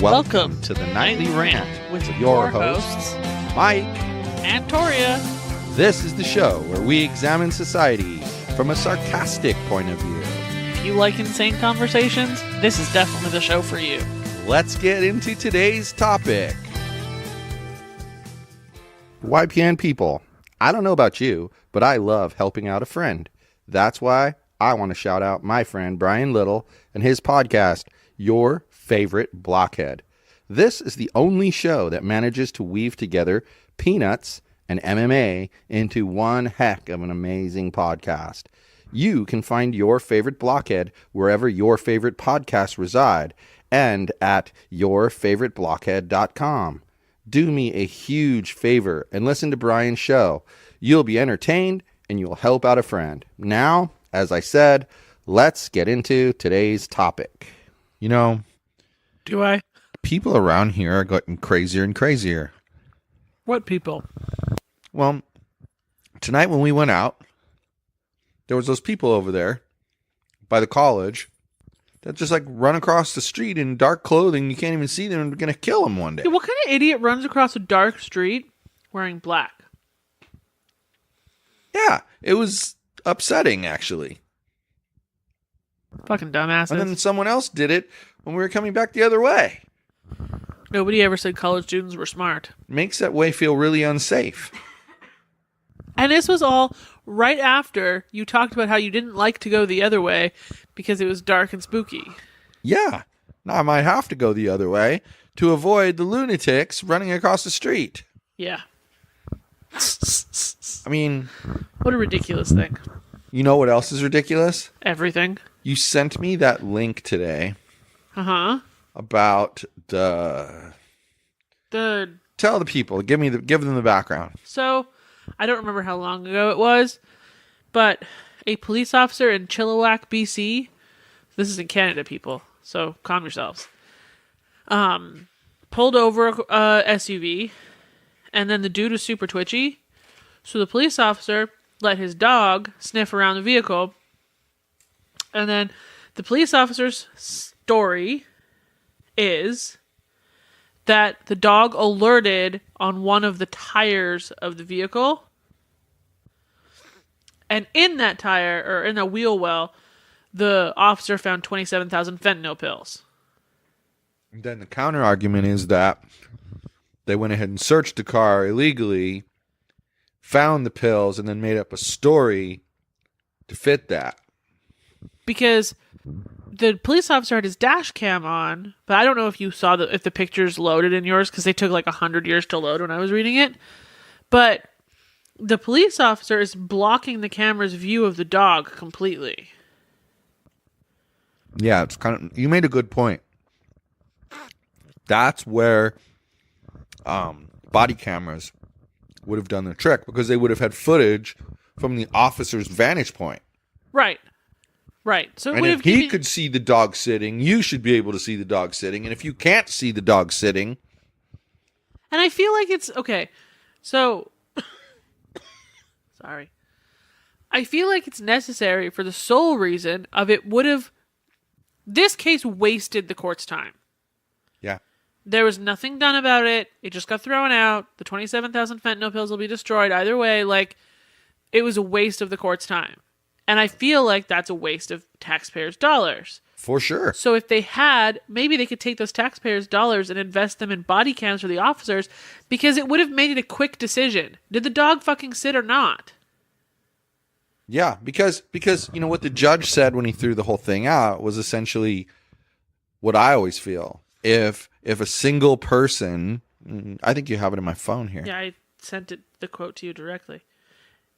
Welcome to the Nightly Rant with your hosts, Mike and Torya. This is the show where we examine society from a sarcastic point of view. If you like insane conversations, this is definitely the show for you. Let's get into today's topic. YPN people, I don't know about you, but I love helping out a friend. That's why I want to shout out my friend Brian Little and his podcast, Your Favorite Blockhead. This is the only show that manages to weave together peanuts and MMA into one heck of an amazing podcast. You can find Your Favorite Blockhead wherever your favorite podcasts reside and at yourfavoriteblockhead.com. Do me a huge favor and listen to Brian's show. You'll be entertained and you'll help out a friend. Now, as I said, let's get into today's topic. You know, Do I? people around here are getting crazier and crazier. What people? Well, tonight when we went out, there was those people over there by the college that just like run across the street in dark clothing. You can't even see them. They're going to kill them one day. What kind of idiot runs across a dark street wearing black? Yeah, it was upsetting, actually. Fucking dumbasses. And then someone else did it when we were coming back the other way. Nobody ever said college students were smart. Makes that way feel really unsafe. And this was all right after you talked about how you didn't like to go the other way because it was dark and spooky. Yeah, now I might have to go the other way to avoid the lunatics running across the street. Yeah. I mean, What a ridiculous thing. you know what else is ridiculous? Everything. You sent me that link today Uh-huh. about the... Tell the people, give them the background. So, I don't remember how long ago it was, but a police officer in Chilliwack, BC, this is in Canada, people, so calm yourselves, pulled over a SUV, and then the dude was super twitchy, so the police officer let his dog sniff around the vehicle, and then the police officer's story is that the dog alerted on one of the tires of the vehicle. And in that tire, or in the wheel well, the officer found 27,000 fentanyl pills. And then the counter argument is that they went ahead and searched the car illegally, found the pills, and then made up a story to fit that. Because the police officer had his dash cam on, but I don't know if you saw if the pictures loaded in yours, because they took like 100 years to load when I was reading it. But the police officer is blocking the camera's view of the dog completely. Yeah, it's kind of... You made a good point. That's where body cameras would have done the trick, because they would have had footage from the officer's vantage point. Right. So And if he could see the dog sitting, you should be able to see the dog sitting. And if you can't see the dog sitting... And I feel like it's... Okay, so... Sorry. I feel like it's necessary for the sole reason of it would have... This case wasted the court's time. Yeah. There was nothing done about it. It just got thrown out. The 27,000 fentanyl pills will be destroyed either way. Like, it was a waste of the court's time. And I feel like that's a waste of taxpayers' dollars. For sure. So if they had, maybe they could take those taxpayers' dollars and invest them in body cams for the officers, because it would have made it a quick decision. Did the dog fucking sit or not? Yeah, because you know what the judge said when he threw the whole thing out was essentially what I always feel. If a single person, I think you have it in my phone here. Yeah, I sent the quote to you directly.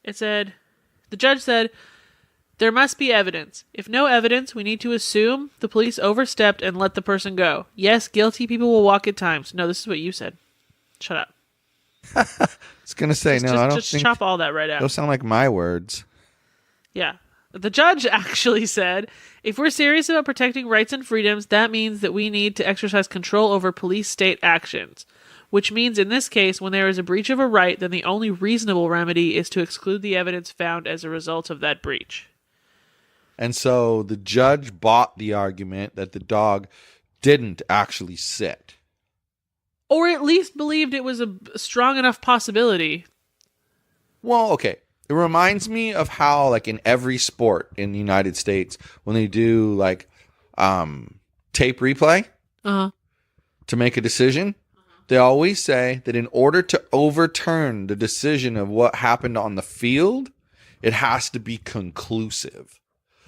It said, the judge said, there must be evidence. If no evidence, we need to assume the police overstepped and let the person go. Yes, guilty people will walk at times. No, this is what you said. Shut up. I was going to say, I don't just think... chop all that right out. Those sound like my words. Yeah. The judge actually said, if we're serious about protecting rights and freedoms, that means that we need to exercise control over police state actions. Which means in this case, when there is a breach of a right, then the only reasonable remedy is to exclude the evidence found as a result of that breach. And so the judge bought the argument that the dog didn't actually sit. Or at least believed it was a strong enough possibility. Well, okay. It reminds me of how, like, in every sport in the United States, when they do, like, tape replay to make a decision, they always say that in order to overturn the decision of what happened on the field, it has to be conclusive.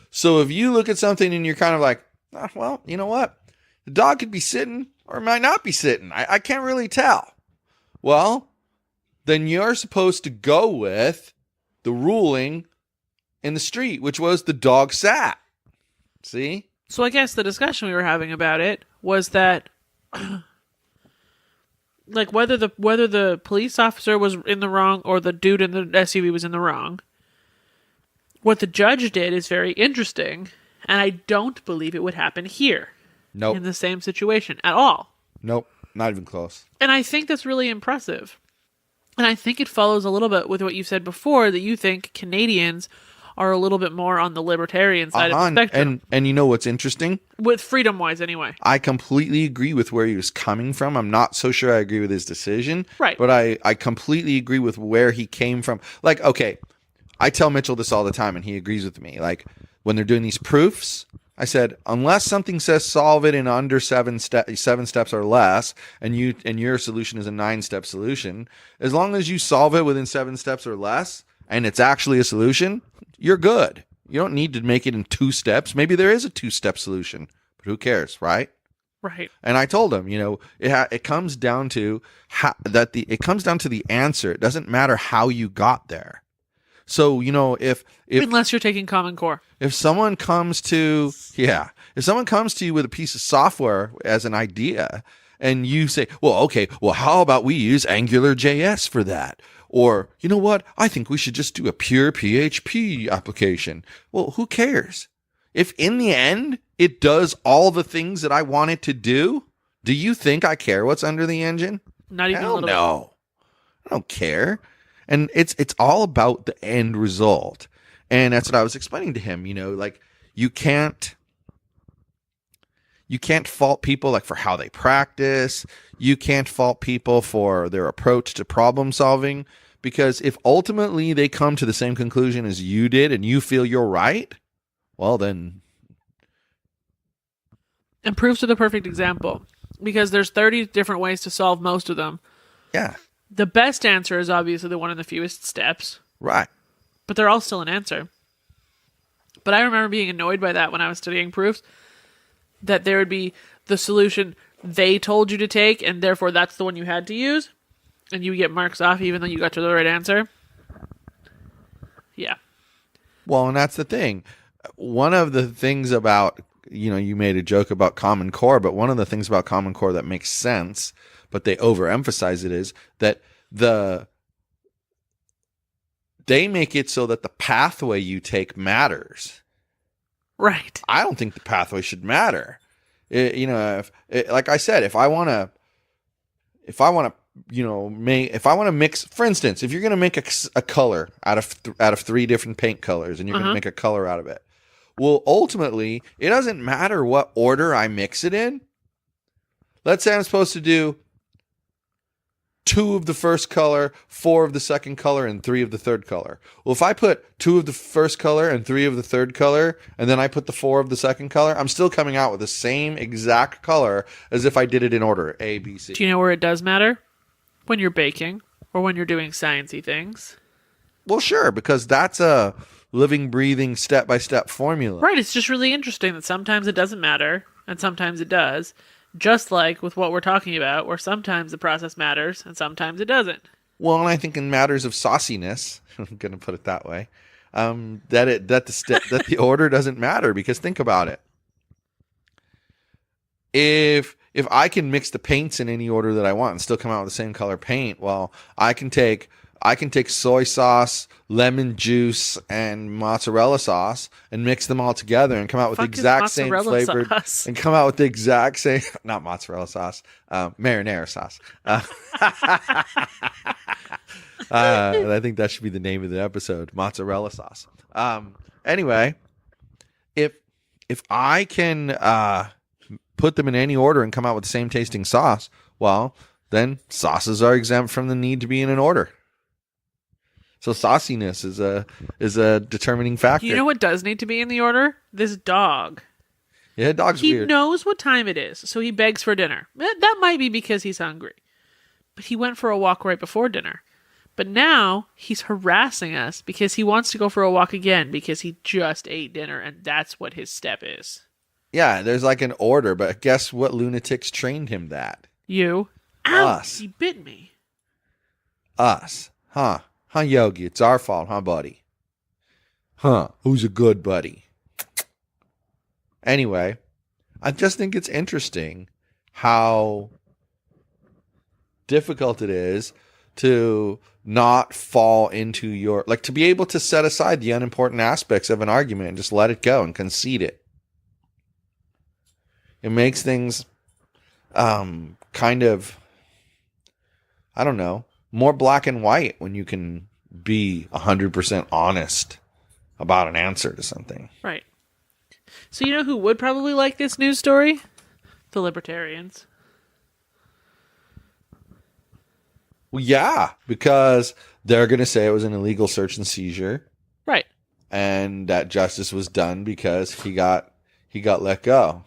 So if you look at something and you're kind of like, well, you know what? The dog could be sitting or might not be sitting. I can't really tell. Well, then you're supposed to go with the ruling in the street, which was the dog sat. See? So I guess the discussion we were having about it was that, like, whether the police officer was in the wrong or the dude in the SUV was in the wrong, what the judge did is very interesting, and I don't believe it would happen here. Nope. In the same situation at all. Nope. Not even close. And I think that's really impressive. And I think it follows a little bit with what you said before, that you think Canadians are a little bit more on the libertarian side of the spectrum. And you know what's interesting? With freedom-wise, anyway. I completely agree with where he was coming from. I'm not so sure I agree with his decision. Right. But I completely agree with where he came from. Like, okay, I tell Mitchell this all the time, and he agrees with me. Like, when they're doing these proofs, I said, unless something says solve it in under 7 steps or less, and your solution is a 9-step solution, as long as you solve it within 7 steps or less, and it's actually a solution, you're good. You don't need to make it in 2 steps. Maybe there is a 2-step solution, but who cares, right? Right. And I told him, it comes down to it comes down to the answer. It doesn't matter how you got there. So, if unless you're taking Common Core. If someone comes to you with a piece of software as an idea and you say, well, how about we use AngularJS for that? Or, you know what? I think we should just do a pure PHP application. Well, who cares? If in the end it does all the things that I want it to do you think I care what's under the engine? Not even a little no. I don't care. And it's all about the end result. And that's what I was explaining to him, like you can't fault people like for how they practice. You can't fault people for their approach to problem solving, because if ultimately they come to the same conclusion as you did and you feel you're right, well then. And proofs are the perfect example, because there's 30 different ways to solve most of them. Yeah. The best answer is obviously the one in the fewest steps. Right. But they're all still an answer. But I remember being annoyed by that when I was studying proofs, that there would be the solution they told you to take, and therefore that's the one you had to use, and you get marks off even though you got to the right answer. Yeah. Well, and that's the thing. One of the things about, you made a joke about Common Core, but one of the things about Common Core that makes sense, but they overemphasize it, is that they make it so that the pathway you take matters. Right. I don't think the pathway should matter. Like I said, if I want to mix, for instance, if you're going to make a color out of 3 different paint colors, and you're going to make a color out of it, well, ultimately, it doesn't matter what order I mix it in. Let's say I'm supposed to do 2 of the first color, 4 of the second color, and 3 of the third color. Well, if I put 2 of the first color and 3 of the third color, and then I put the 4 of the second color, I'm still coming out with the same exact color as if I did it in order, A, B, C. Do you know where it does matter? When you're baking, or when you're doing sciencey things. Well, sure, because that's a living, breathing, step-by-step formula. Right, it's just really interesting that sometimes it doesn't matter, and sometimes it does. Just like with what we're talking about, where sometimes the process matters and sometimes it doesn't. Well, and I think in matters of sauciness, I'm going to put it that way, that the order doesn't matter, because think about it. If I can mix the paints in any order that I want and still come out with the same color paint, well, I can take soy sauce, lemon juice, and mozzarella sauce and mix them all together and come out with the exact same flavored sauce. And come out with the exact same, not mozzarella sauce, marinara sauce. I think that should be the name of the episode, mozzarella sauce. Anyway, if I can put them in any order and come out with the same tasting sauce, well, then sauces are exempt from the need to be in an order. So sauciness is a determining factor. You know what does need to be in the order? This dog. Yeah, dog's He weird. knows what time it is, so he begs for dinner. That might be because he's hungry. But he went for a walk right before dinner. But now he's harassing us because he wants to go for a walk again because he just ate dinner, and that's what his step is. Yeah, there's like an order, but guess what lunatics trained him that? You. Ow! Us. He bit me. Us. Huh, Yogi? It's our fault, huh, buddy? Huh, who's a good buddy? Anyway, I just think it's interesting how difficult it is to not fall into to be able to set aside the unimportant aspects of an argument and just let it go and concede it. It makes things kind of, I don't know, more black and white when you can be 100% honest about an answer to something. Right. So you know who would probably like this news story? The libertarians. Well, yeah, because they're going to say it was an illegal search and seizure. Right. And that justice was done because he got let go.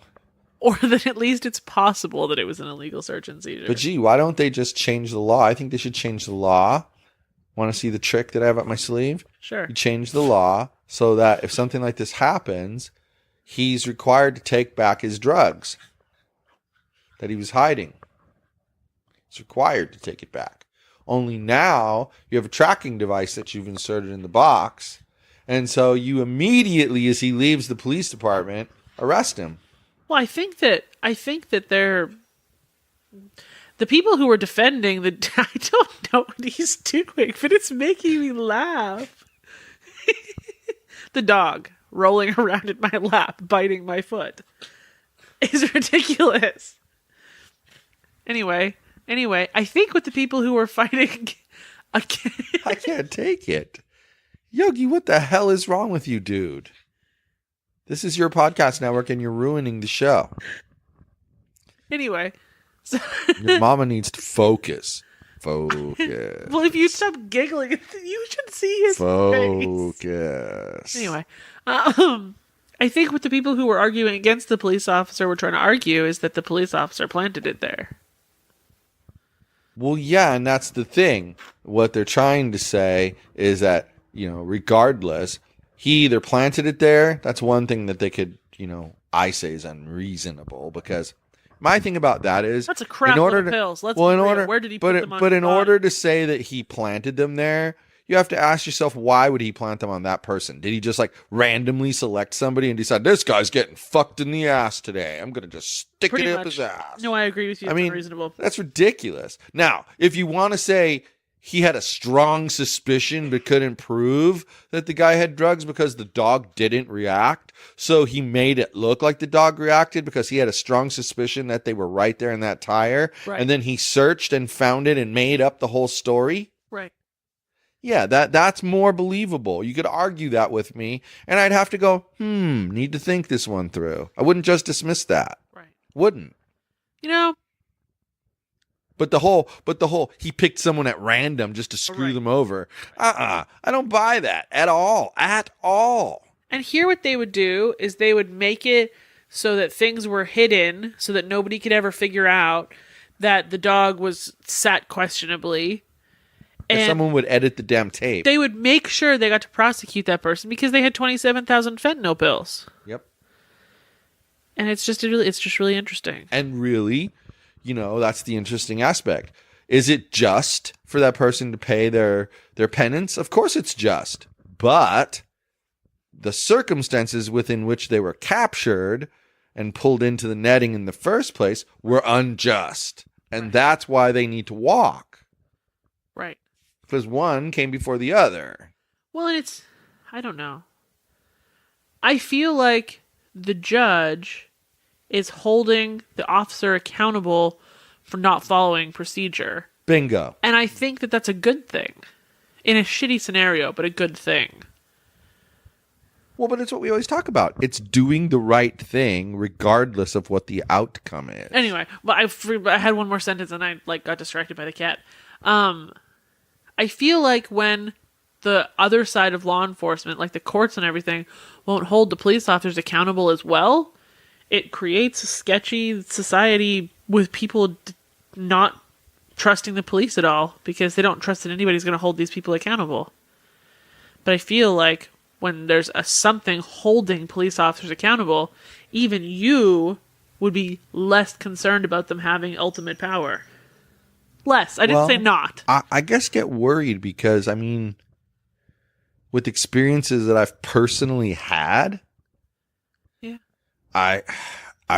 Or that at least it's possible that it was an illegal search and seizure. But gee, why don't they just change the law? I think they should change the law. Want to see the trick that I have up my sleeve? Sure. You change the law so that if something like this happens, he's required to take back his drugs that he was hiding. He's required to take it back. Only now you have a tracking device that you've inserted in the box. And so you immediately, as he leaves the police department, arrest him. Well, I think that they're the people who were defending the. I don't know what he's doing, but it's making me laugh. The dog rolling around in my lap, biting my foot, is ridiculous. Anyway, I think with the people who were fighting again, I can't take it. Yogi, what the hell is wrong with you, dude? This is your podcast network and you're ruining the show. Anyway. So your mama needs to focus. Focus. Well, if you stop giggling, you should see his focus. Face. Anyway, I think what the people who were arguing against the police officer were trying to argue is that the police officer planted it there. Well, yeah, and that's the thing. What they're trying to say is that, regardless, he either planted it there. That's one thing that they could, I say is unreasonable, because my thing about that is that's a crap load of pills. Let's be real. Where did he put them on? But in order to say that he planted them there, you have to ask yourself, why would he plant them on that person? Did he just randomly select somebody and decide, this guy's getting fucked in the ass today, I'm going to just stick it up his ass? No, I agree with you. It's unreasonable. That's ridiculous. Now, if you want to say he had a strong suspicion but couldn't prove that the guy had drugs because the dog didn't react, so he made it look like the dog reacted because he had a strong suspicion that they were right there in that tire, right. And then he searched and found it and made up the whole story. Right. Yeah, that's more believable. You could argue that with me, and I'd have to go, need to think this one through. I wouldn't just dismiss that. Right. Wouldn't. But the whole, he picked someone at random just to screw them over. I don't buy that at all. At all. And here what they would do is they would make it so that things were hidden so that nobody could ever figure out that the dog was sat questionably. And someone would edit the damn tape. They would make sure they got to prosecute that person because they had 27,000 fentanyl pills. Yep. And it's just really interesting. And really, that's the interesting aspect. Is it just for that person to pay their penance? Of course it's just. But the circumstances within which they were captured and pulled into the netting in the first place were unjust. And that's why they need to walk. Right. Because one came before the other. Well, and I don't know. I feel like the judge is holding the officer accountable for not following procedure. Bingo. And I think that that's a good thing. In a shitty scenario, but a good thing. Well, but it's what we always talk about. It's doing the right thing regardless of what the outcome is. Anyway, but I had one more sentence and I got distracted by the cat. I feel like when the other side of law enforcement, like the courts and everything, won't hold the police officers accountable as well, it creates a sketchy society with people not trusting the police at all because they don't trust that anybody's going to hold these people accountable. But I feel like when there's something holding police officers accountable, even you would be less concerned about them having ultimate power. Less. I didn't say not. I guess get worried because, I mean, with experiences that I've personally had, yeah, I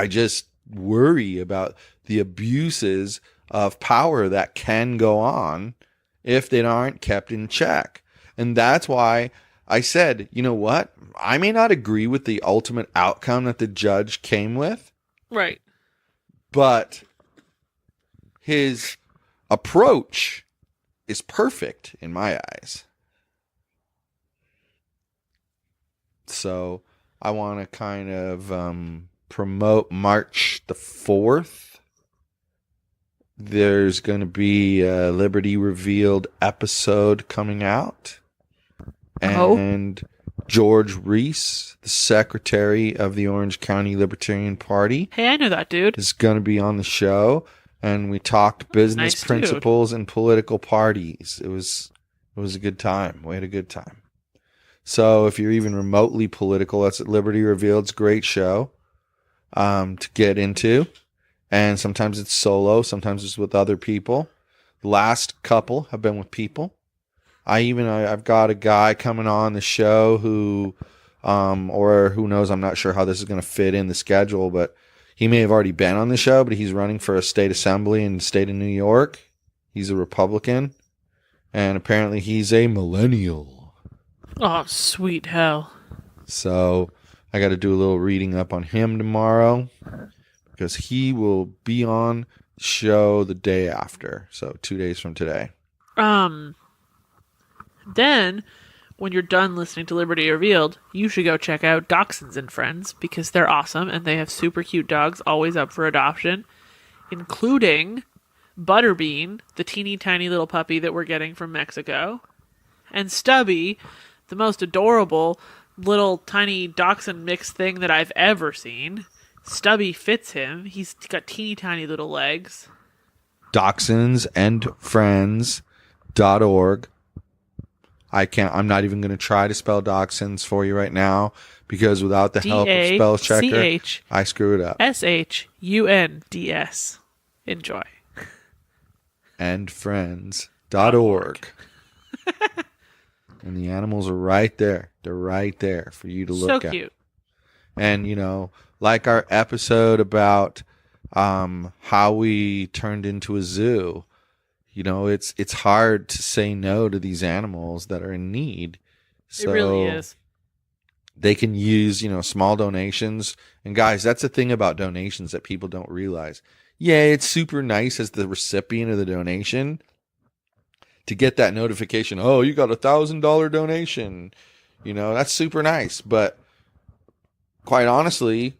just worry about the abuses of power that can go on if they aren't kept in check. And that's why I said, you know what? I may not agree with the ultimate outcome that the judge came with. Right. But his approach is perfect in my eyes. So I want to kind of promote March the 4th. There's going to be a Liberty Revealed episode coming out. And George Reese, the secretary of the Orange County Libertarian Party. Hey, I know that dude. Is going to be on the show. And we talked business Nice principles and political parties. It was a good time. We had a good time. So if you're even remotely political, that's at Liberty Revealed. It's a great show to get into. And sometimes it's solo. Sometimes it's with other people. The last couple have been with people. I've got a guy coming on the show who, or who knows, I'm not sure how this is going to fit in the schedule, but he may have already been on the show, but he's running for a state assembly in the state of New York. He's a Republican. And apparently he's a millennial. Oh, sweet hell. So I got to do a little reading up on him tomorrow because he will be on the show the day after. So 2 days from today. Then, when you're done listening to Liberty Revealed, you should go check out Dachshunds and Friends because they're awesome and they have super cute dogs always up for adoption, including Butterbean, the teeny tiny little puppy that we're getting from Mexico, and Stubby, the most adorable little tiny dachshund mix thing that I've ever seen. Stubby fits him. He's got teeny tiny little legs. Dachshundsandfriends.org. I'm not even going to try to spell dachshunds for you right now because without the help of spell checker, I screw it up. Shunds. Enjoy. And friends.org. And the animals are right there. They're right there for you to look at. So cute. And, you know, like our episode about how we turned into a zoo. You know, it's hard to say no to these animals that are in need. So it really is. They can use, small donations. And guys, that's the thing about donations that people don't realize. Yeah, it's super nice as the recipient of the donation to get that notification. Oh, you got $1,000 donation. That's super nice. But quite honestly,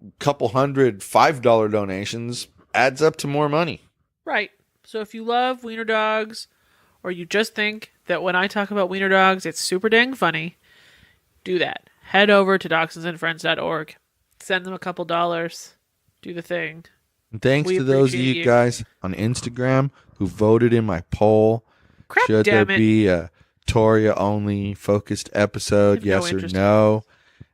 a couple hundred $5 donations adds up to more money. Right. So if you love wiener dogs, or you just think that when I talk about wiener dogs, it's super dang funny, do that. Head over to dachshundsandfriends.org. Send them a couple dollars. Do the thing. And thanks to those of you guys on Instagram who voted in my poll. Crap, Should there damn it. be a Torya only focused episode? Yes or no?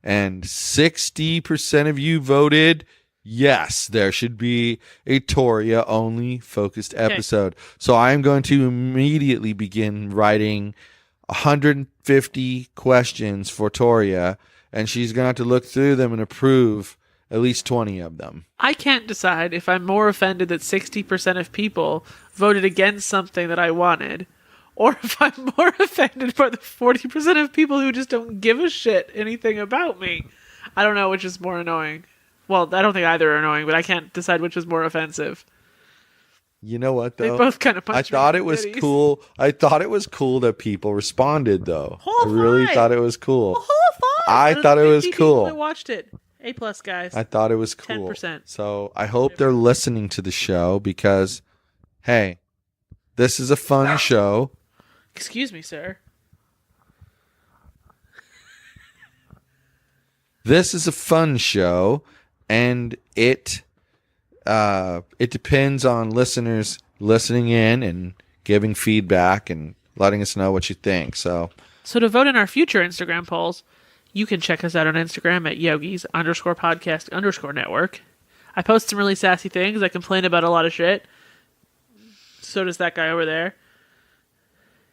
And 60% of you voted yes, there should be a Torya only focused episode. Okay. So I am going to immediately begin writing 150 questions for Torya, and she's going to have to look through them and approve at least 20 of them. I can't decide if I'm more offended that 60% of people voted against something that I wanted, or if I'm more offended by the 40% of people who just don't give a shit anything about me. I don't know which is more annoying. Well, I don't think either are annoying, but I can't decide which is more offensive. You know what, though? They both kind of punch I thought it was cool. I thought it was cool that people responded, though. I really thought it was cool. I thought it was 50 people that cool. watched it. A plus, guys. I thought it was cool. 10%. So I hope they're listening to the show because, hey, this is a fun show. Excuse me, sir. This is a fun show, and it depends on listeners listening in and giving feedback and letting us know what you think. So to vote in our future Instagram polls, you can check us out on Instagram at Yogis_podcast_network. I post some really sassy things. I complain about a lot of shit. So does that guy over there.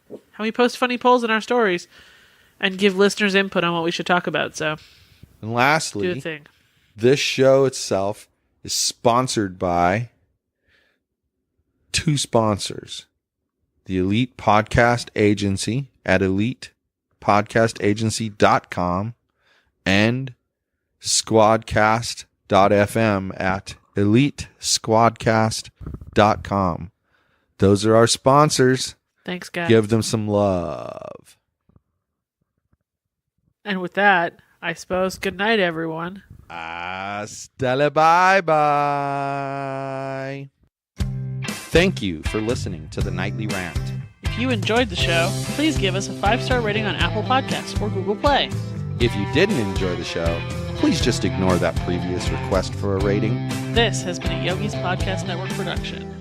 And we post funny polls in our stories and give listeners input on what we should talk about. So, and lastly, do the thing. This show itself is sponsored by two sponsors. The Elite Podcast Agency at elitepodcastagency.com and squadcast.fm at elitesquadcast.com. Those are our sponsors. Thanks, guys. Give them some love. And with that, I suppose, good night, everyone. Hasta bye-bye. Thank you for listening to the Nightly Rant. If you enjoyed the show, please give us a 5-star rating on Apple Podcasts or Google Play. If you didn't enjoy the show, please just ignore that previous request for a rating. This has been a Yogi's Podcast Network production.